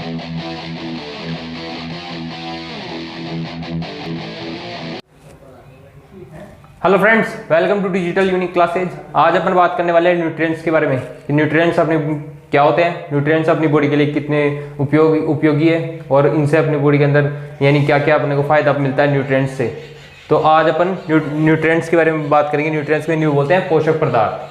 Hello friends, welcome to digital unique classes. आज अपन बात करने वाले हैं न्यूट्रिएंट्स के बारे में कि न्यूट्रिएंट्स अपने क्या होते हैं, न्यूट्रिएंट्स अपनी बॉडी के लिए कितने उपयोगी है और इनसे अपनी बॉडी के अंदर यानी क्या क्या अपने को फायदा मिलता है न्यूट्रिएंट्स से। तो आज अपन न्यूट्रिएंट्स के बारे में बात करेंगे। न्यूट्रिएंट्स में न्यू बोलते हैं पोषक पदार्थ।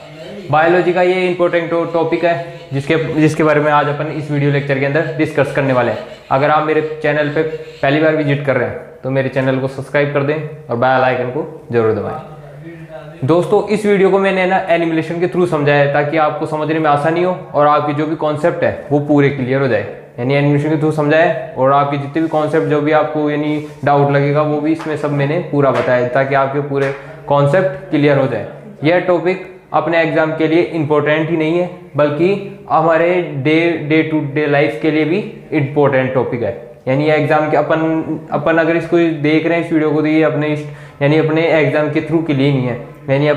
बायोलॉजी का ये इंपॉर्टेंट टॉपिक है जिसके बारे में आज अपन इस वीडियो लेक्चर के अंदर डिस्कस करने वाले हैं। अगर आप मेरे चैनल पे पहली बार विजिट कर रहे हैं तो मेरे चैनल को सब्सक्राइब कर दें और बेल आइकन को जरूर दबाएं। दोस्तों, इस वीडियो को मैंने एनिमेशन के थ्रू समझाया है ताकि आपको समझने में आसानी हो और आपकी जो भी कॉन्सेप्ट है वो पूरे क्लियर हो जाए। यानी एनिमेशन के थ्रू समझाया और आपके जितने भी कॉन्सेप्ट जो भी आपको यानी डाउट लगेगा वो भी इसमें सब मैंने पूरा बताया ताकि आपके पूरे कॉन्सेप्ट क्लियर हो जाए। यह टॉपिक अपने एग्जाम के लिए इम्पोर्टेंट ही नहीं है बल्कि हमारे डे टू डे लाइफ के लिए भी इम्पोर्टेंट टॉपिक है। यानी ये एग्जाम के अपन अगर इसको देख रहे हैं इस वीडियो को तो ये अपने एग्जाम के थ्रू के लिए नहीं है। यानी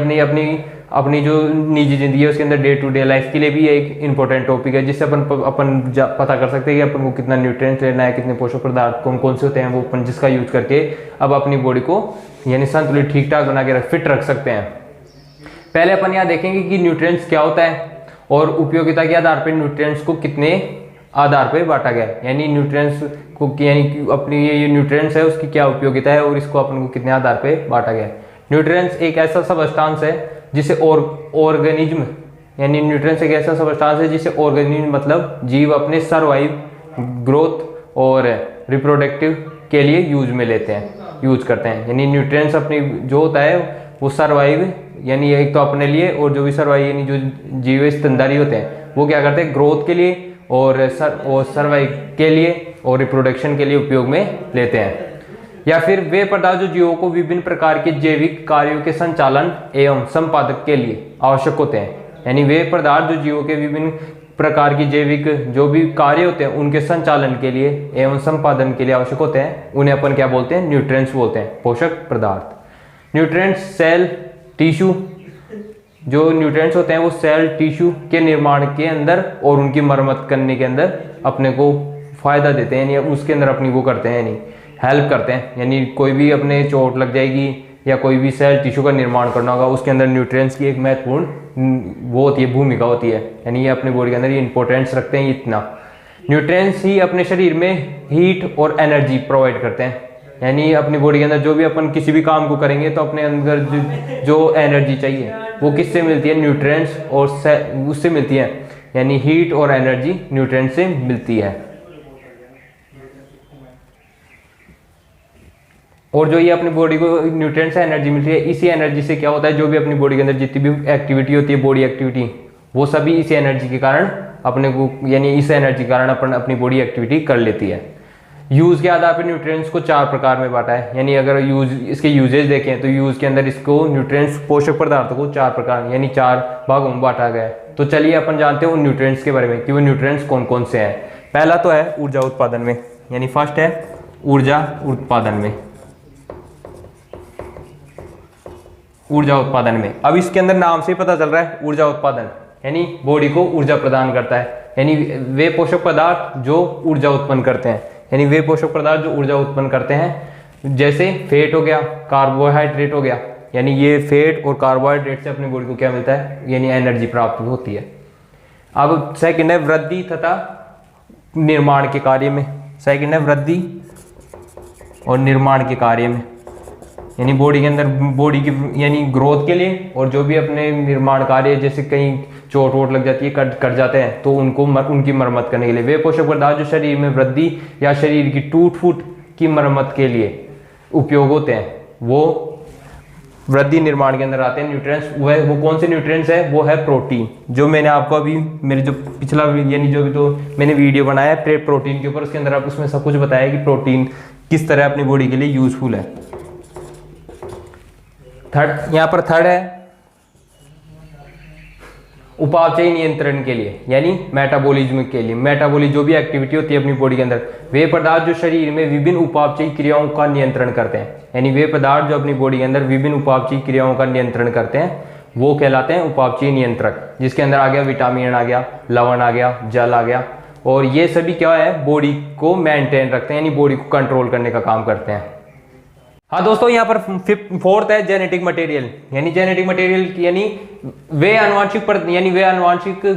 अपनी जो निजी जिंदगी है उसके अंदर डे टू डे लाइफ के लिए भी एक इम्पोर्टेंट टॉपिक है जिससे अपन पता कर सकते हैं कि अपन को कितना न्यूट्रिएंट्स लेना है, कितने पोषक पदार्थ कौन कौन से होते हैं वो अपन जिसका यूज करके अब अपनी बॉडी को यानी संतुलित ठीक ठाक बना के फिट रख सकते हैं। पहले अपन यहाँ देखेंगे कि न्यूट्रिएंट्स क्या होता है और उपयोगिता के आधार पर न्यूट्रिएंट्स को कितने आधार पर बांटा गया है। यानी न्यूट्रिएंट्स को यानी अपनी ये न्यूट्रिएंट्स है उसकी क्या उपयोगिता है और इसको अपन को कितने आधार पे बांटा गया है। न्यूट्रिएंट्स एक ऐसा सबस्टांस है जिसे ऑर्गेनिज्म यानी न्यूट्रिएंट्स एक ऐसा सबस्टांस है जिसे ऑर्गेनिज्म मतलब जीव अपने सर्वाइव, ग्रोथ और रिप्रोडक्टिव के लिए यूज करते हैं। यानी न्यूट्रिएंट्स अपनी जो होता है वो सर्वाइव यानी एक तो अपने लिए और जो भी सर्वाइव यानी जो जीव स्तनधारी होते हैं वो क्या करते हैं ग्रोथ के लिए और सर्वाइव के लिए और रिप्रोडक्शन के लिए उपयोग में लेते हैं। या फिर वे पदार्थ जो जीवों को विभिन्न प्रकार के जैविक कार्यों के संचालन एवं संपादक के लिए आवश्यक होते हैं। यानी वे पदार्थ जो जीवों के विभिन्न प्रकार की जैविक जो भी कार्य होते हैं उनके संचालन के लिए एवं संपादन के लिए आवश्यक होते हैं उन्हें अपन क्या बोलते हैं, न्यूट्रिएंट्स बोलते हैं, पोषक पदार्थ। न्यूट्रिएंट्स सेल टिश्यू जो न्यूट्रिएंट्स होते हैं वो सेल टिश्यू के निर्माण के अंदर और उनकी मरम्मत करने के अंदर अपने को फायदा देते हैं यानी उसके अंदर अपनी वो करते हैं यानी हेल्प करते हैं। यानी कोई भी अपने चोट लग जाएगी या कोई भी सेल टिश्यू का निर्माण करना होगा उसके अंदर न्यूट्रिएंट्स की एक महत्वपूर्ण वो होती है, भूमिका होती है। यानी ये अपने बॉडी के अंदर ये इंपॉर्टेंस रखते हैं। इतना न्यूट्रिएंट्स ही अपने शरीर में हीट और एनर्जी प्रोवाइड करते हैं। यानी अपनी बॉडी के अंदर जो भी अपन किसी भी काम को करेंगे तो अपने अंदर जो एनर्जी चाहिए वो किससे मिलती है, न्यूट्रिएंट्स और उससे मिलती है। यानी हीट और एनर्जी न्यूट्रिएंट्स से मिलती है। और जो ये अपनी बॉडी को न्यूट्रिएंट्स से एनर्जी मिलती है इसी एनर्जी से क्या होता है जो भी अपनी बॉडी के अंदर जितनी भी एक्टिविटी होती है बॉडी एक्टिविटी वो सभी इसी एनर्जी के कारण अपने को यानी इस एनर्जी के कारण अपन अपनी बॉडी एक्टिविटी कर लेती है। यूज के आधार पर न्यूट्रिएंट्स को 4 प्रकार में बांटा है। यानी अगर इसके यूजेज देखें तो यूज के अंदर इसको न्यूट्रिएंट्स पोषक पदार्थों को 4 प्रकार यानी 4 भागों में बांटा गया है। तो चलिए अपन जानते हैं उन न्यूट्रिएंट्स के बारे में कि वो न्यूट्रिएंट्स कौन कौन से हैं। पहला तो है ऊर्जा उत्पादन में, यानी फर्स्ट है ऊर्जा उत्पादन में। अब इसके अंदर नाम से ही पता चल रहा है ऊर्जा उत्पादन यानी बॉडी को ऊर्जा प्रदान करता है। यानी वे पोषक पदार्थ जो ऊर्जा उत्पन्न करते हैं, यानी वे पोषक पदार्थ जो ऊर्जा उत्पन्न करते हैं जैसे फैट हो गया, कार्बोहाइड्रेट हो गया। यानी ये फैट और कार्बोहाइड्रेट से अपनी बॉडी को क्या मिलता है, यानी एनर्जी प्राप्त होती है। अब सेकंड है वृद्धि तथा निर्माण के कार्य में। सेकंड है वृद्धि और निर्माण के कार्य में, यानी बॉडी के अंदर बॉडी की यानी ग्रोथ के लिए और जो भी अपने निर्माण कार्य जैसे कहीं चोट वोट लग जाती है कट जाते हैं तो उनकी मरम्मत करने के लिए वे पोषक पदार्थ जो शरीर में वृद्धि या शरीर की टूट फूट की मरम्मत के लिए उपयोग होते हैं वो वृद्धि निर्माण के अंदर आते हैं न्यूट्रिएंट्स। वो कौन से न्यूट्रिएंट्स है, वो है प्रोटीन। जो मैंने आपको अभी मेरे जो पिछला यानी जो भी तो मैंने वीडियो बनाया है प्रोटीन के ऊपर, उसके अंदर आप उसमें सब कुछ बताया कि प्रोटीन किस तरह अपनी बॉडी के लिए यूजफुल है। यहाँ पर थर्ड है उपापचय नियंत्रण के लिए यानी मेटाबॉलिज्म के लिए। मेटाबॉलिज्म जो भी एक्टिविटी होती है अपनी बॉडी के अंदर वे पदार्थ जो शरीर में विभिन्न उपापचयी क्रियाओं का नियंत्रण करते हैं। यानी वे पदार्थ जो अपनी बॉडी के अंदर विभिन्न उपापचयी क्रियाओं का नियंत्रण करते हैं वो कहलाते हैं उपापचयी नियंत्रक। जिसके अंदर आ गया विटामिन आ गया, लवण आ गया, जल आ गया और ये सभी क्या है, बॉडी को मेंटेन रखते हैं, यानी बॉडी को कंट्रोल करने का काम करते हैं। हाँ दोस्तों, यहाँ पर फोर्थ है जेनेटिक मटेरियल, यानी जेनेटिक मटेरियल यानी वे आनुवांशिक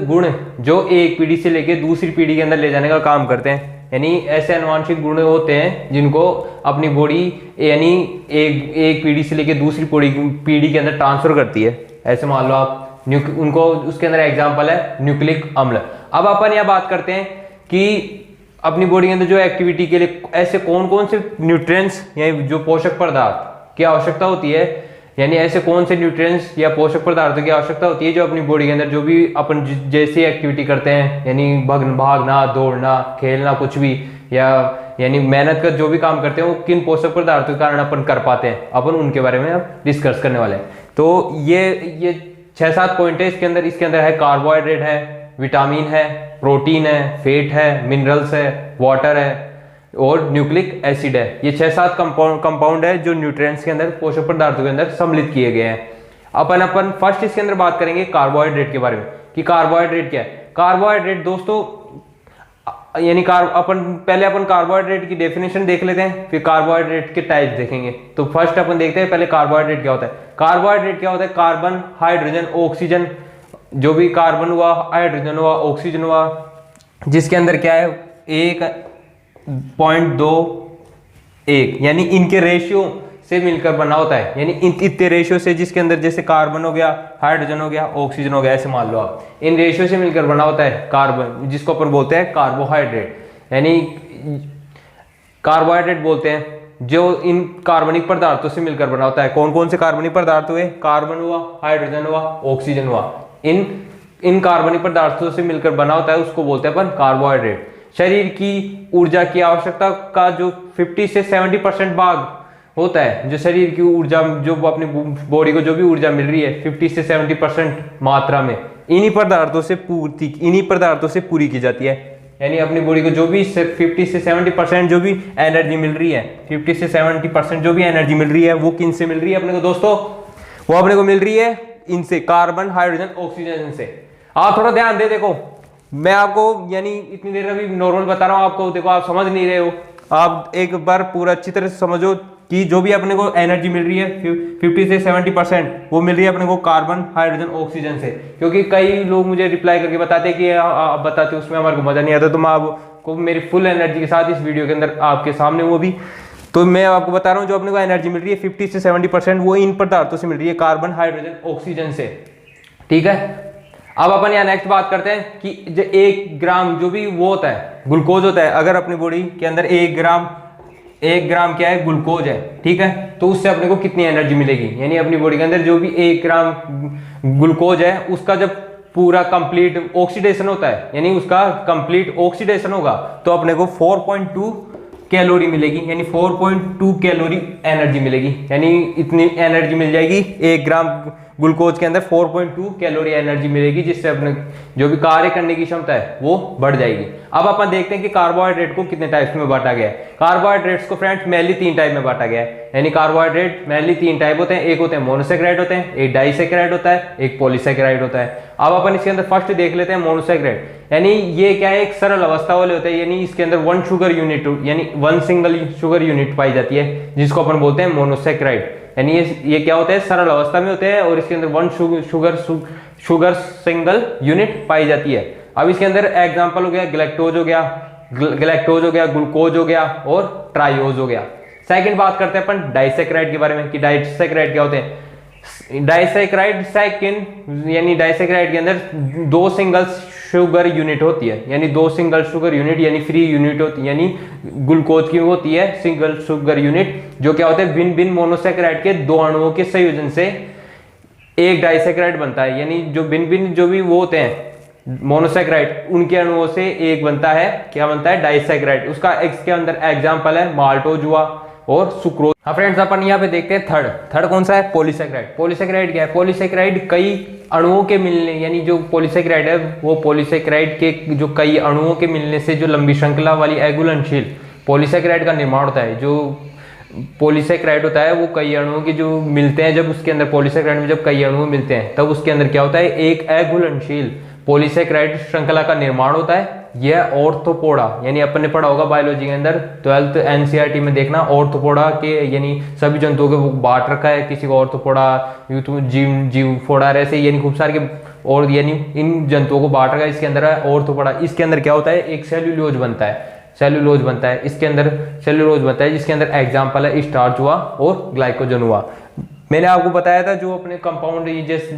गुण जो एक पीढ़ी से लेकर दूसरी पीढ़ी के अंदर ले जाने का काम करते हैं। यानी ऐसे आनुवांशिक गुण होते हैं जिनको अपनी बॉडी यानी एक पीढ़ी से लेकर दूसरी पीढ़ी के अंदर ट्रांसफर करती है। ऐसे मान लो आप उनको, उसके अंदर एग्जाम्पल है न्यूक्लिक अम्ल। अब अपन यह बात करते हैं कि अपनी बॉडी के अंदर जो एक्टिविटी के लिए ऐसे कौन कौन से न्यूट्रिएंट्स या जो पोषक पदार्थ की आवश्यकता होती है, यानी ऐसे कौन से न्यूट्रिएंट्स या पोषक पदार्थों की आवश्यकता होती है जो अपनी बॉडी के अंदर जो भी अपन जैसी एक्टिविटी करते हैं, यानी भागना, दौड़ना, खेलना, कुछ भी, या यानी मेहनत का जो भी काम करते हैं, वो किन पोषक पदार्थों के कारण अपन कर पाते हैं, अपन उनके बारे में अब डिस्कस करने वाले हैं। तो ये 6-7 पॉइंट है इसके अंदर है कार्बोहाइड्रेट है, विटामिन है, प्रोटीन है, फैट है, मिनरल्स है, वाटर है और न्यूक्लिक एसिड है। ये 6-7 कंपाउंड है जो न्यूट्रिएंट्स के अंदर, पोषक पदार्थों के अंदर सम्मिलित किए गए हैं। अपन फर्स्ट इसके अंदर बात करेंगे कार्बोहाइड्रेट के बारे में कि कार्बोहाइड्रेट क्या है। कार्बोहाइड्रेट दोस्तों यानी अपन कार्बोहाइड्रेट की डेफिनेशन देख लेते हैं, फिर कार्बोहाइड्रेट के टाइप देखेंगे। तो फर्स्ट अपन देखते हैं पहले कार्बोहाइड्रेट क्या होता है। कार्बोहाइड्रेट क्या होता है, कार्बन, हाइड्रोजन, ऑक्सीजन, जो भी कार्बन हुआ, हाइड्रोजन हुआ, ऑक्सीजन हुआ, जिसके अंदर क्या है 1.21, यानी इनके रेशियो से मिलकर बना होता है। यानी इतने रेशियो से, जिसके अंदर जैसे कार्बन हो गया, हाइड्रोजन हो गया, ऑक्सीजन हो गया, ऐसे मान लो आप, इन रेशियो से मिलकर बना होता है कार्बन, जिसको अपन बोलते हैं कार्बोहाइड्रेट। यानी कार्बोहाइड्रेट बोलते हैं जो इन कार्बनिक पदार्थों से मिलकर बना होता है। कौन कौन से कार्बनिक पदार्थ हुए, कार्बन हुआ, हाइड्रोजन हुआ, ऑक्सीजन हुआ, इन कार्बनिक पदार्थों से मिलकर बना होता है, उसको बोलते हैं अपन कार्बोहाइड्रेट। शरीर की ऊर्जा की आवश्यकता का जो 50 से 70% भाग होता है, जो शरीर की ऊर्जा, जो अपनी बॉडी को जो भी ऊर्जा मिल रही है 50 से 70% मात्रा में इन्हीं पदार्थों से पूरी की जाती है। यानी अपनी बॉडी को जो भी 50 से 70% जो भी एनर्जी मिल रही है, 50 से 70% जो भी एनर्जी मिल रही है, वो किन से मिल रही है अपने को दोस्तों, वो अपने को मिल रही है इनसे, कार्बन, हाइड्रोजन, ऑक्सीजन से। आप थोड़ा ध्यान दे, देखो मैं आपको यानी इतनी देर अभी नॉर्मल बता रहा हूं आपको, देखो आप समझ नहीं रहे हो, आप एक बार पूरा अच्छी तरह से समझो कि जो भी अपने को एनर्जी मिल रही है 50 से 70% वो मिल रही है अपने को कार्बन, हाइड्रोजन, ऑक्सीजन से। क्योंकि कई लोग मुझे रिप्लाई करके बताते हैं कि आप बताते उसमें हमारे को मजा नहीं आता, तो मैं आपको मेरी फुल एनर्जी के साथ इस वीडियो के अंदर आपके सामने वो भी, तो मैं आपको बता रहा हूँ जो अपने को एनर्जी मिल रही है 50 से 70% वो इन पदार्थों से मिल रही है, कार्बन, हाइड्रोजन, ऑक्सीजन से। ठीक है, अब अपन यहाँ नेक्स्ट बात करते हैं कि जो 1 ग्राम जो भी वो होता है, ग्लूकोज होता है, अगर अपनी बॉडी के अंदर 1 ग्राम क्या है, ग्लूकोज है, ठीक है, तो उससे अपने को कितनी एनर्जी मिलेगी। यानी अपनी बॉडी के अंदर जो भी 1 ग्राम ग्लूकोज है, उसका जब पूरा कंप्लीट ऑक्सीडेशन होता है, यानी उसका कंप्लीट ऑक्सीडेशन होगा, तो अपने को 4.2 कैलोरी मिलेगी, यानी 4.2 कैलोरी एनर्जी मिलेगी। यानी इतनी एनर्जी मिल जाएगी 1 ग्राम ग्लूकोज के अंदर, 4.2 कैलोरी एनर्जी मिलेगी, जिससे अपने जो भी कार्य करने की क्षमता है वो बढ़ जाएगी। अब अपन देखते हैं कि कार्बोहाइड्रेट को कितने टाइप्स में बांटा गया है। कार्बोहाइड्रेट्स को फ्रेंड्स मेनली 3 टाइप में बांटा गया है। यानी कार्बोहाइड्रेट मेनली 3 टाइप होते हैं, एक होते हैं मोनोसेकेराइड होते हैं, एक डाइसेकेराइड होता है, एक पॉलीसेकेराइड होता है। अब अपन इसके अंदर फर्स्ट देख लेते हैं मोनोसेकेराइड। यानी ये क्या है, एक सरल अवस्था वाले होते हैं, यानी इसके अंदर 1 शुगर यूनिट, यानी 1 सिंगल शुगर यूनिट पाई जाती है, जिसको अपन बोलते हैं मोनोसेकेराइड। यानी ये क्या होता है, सरल अवस्था में होते हैं और इसके अंदर 1 शुगर सिंगल यूनिट पाई जाती है। अब इसके अंदर एग्जांपल हो गया ग्लैक्टोज हो गया, ग्लूकोज हो गया और ट्राइओज हो गया। सेकंड बात करते हैं अपन डाइसेकेराइड के बारे में कि डाइसेकेराइड क्या होते हैं। डाइसेकेराइड यानी डाइसेकेराइड के अंदर 2 सिंगल शुगर यूनिट होती है, यानी 2 सिंगल शुगर यूनिट यानी फ्री यूनिट होती है, यानी ग्लूकोज की होती है सिंगल शुगर यूनिट, जो क्या होते हैं भिन्न भिन्न मोनोसेकेराइड के 2 अणुओं के संयोजन से एक डाइसेकेराइड बनता है। यानी जो भिन्न भिन्न जो भी वो होते हैं मोनोसेकेराइड, उनके अणुओं से एक बनता है, क्या बनता है, डाइसेकेराइड। उसका इसके अंदर एग्जाम्पल है माल्टोज हुआ और सुक्रोज। हाँ फ्रेंड्स, अपन यहाँ पे देखते हैं थर्ड कौन सा है, पॉलीसेकेराइड। पॉलीसेकेराइड क्या है, पॉलीसेकेराइड कई अणुओं के मिलने, यानी जो पॉलीसेकेराइड है वो पॉलीसेकेराइड के जो कई अणुओं के मिलने से जो लंबी श्रृंखला वाली अघुलनशील पॉलीसेकेराइड का निर्माण होता है। जो पॉलीसेकेराइड होता है वो कई अणुओं के जो मिलते हैं, जब उसके अंदर पॉलीसेकेराइड में जब कई अणु मिलते हैं तब उसके अंदर क्या होता है, एक अघुलनशील पॉलीसेकेराइड श्रृंखला का निर्माण होता है। यह ऑर्थोपोडा, यानी अपन ने पढ़ा होगा बायोलॉजी के अंदर 12th एनसीईआरटी में देखना, ऑर्थोपोडा के यानी सभी जंतुओं को बांट रखा है, किसी को ऑर्थोपोडा, जीवफोडा, ऐसे यानी खूब सारे के, और यानी इन जंतुओं को बांट रखा है। इसके अंदर है ऑर्थोपोडा। इसके अंदर क्या होता है, एक सेल्यूलोज बनता है, सेल्यूलोज बनता है इसके अंदर, सेल्यूलोज बनता है जिसके अंदर एग्जाम्पल है स्टार्च हुआ और ग्लाइकोजन हुआ। मैंने आपको बताया था जो अपने कंपाउंड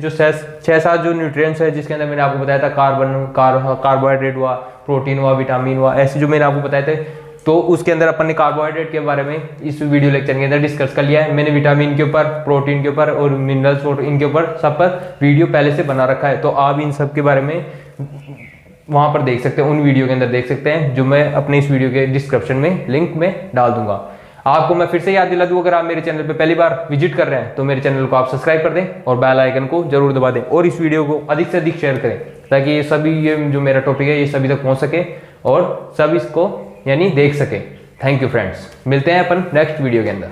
जो 6-7 जो न्यूट्रिएंट्स है, जिसके अंदर मैंने आपको बताया था कार्बोहाइड्रेट हुआ, प्रोटीन हुआ, विटामिन हुआ, ऐसे जो मैंने आपको बताए थे। तो उसके अंदर अपन ने कार्बोहाइड्रेट के बारे में इस वीडियो लेक्चर के अंदर डिस्कस कर लिया है। मैंने विटामिन के ऊपर, प्रोटीन के ऊपर और मिनरल्स और इनके ऊपर सब पर वीडियो पहले से बना रखा है, तो आप इन सब के बारे में वहां पर देख सकते हैं, उन वीडियो के अंदर देख सकते हैं, जो मैं अपने इस वीडियो के डिस्क्रिप्शन में लिंक में डाल दूंगा। आपको मैं फिर से याद दिला दूं, अगर आप मेरे चैनल पे पहली बार विजिट कर रहे हैं तो मेरे चैनल को आप सब्सक्राइब कर दें और बेल आइकन को जरूर दबा दें, और इस वीडियो को अधिक से अधिक शेयर करें, ताकि ये सभी ये जो मेरा टॉपिक है ये सभी तक पहुंच सके और सब इसको यानी देख सके। थैंक यू फ्रेंड्स, मिलते हैं अपन नेक्स्ट वीडियो के अंदर।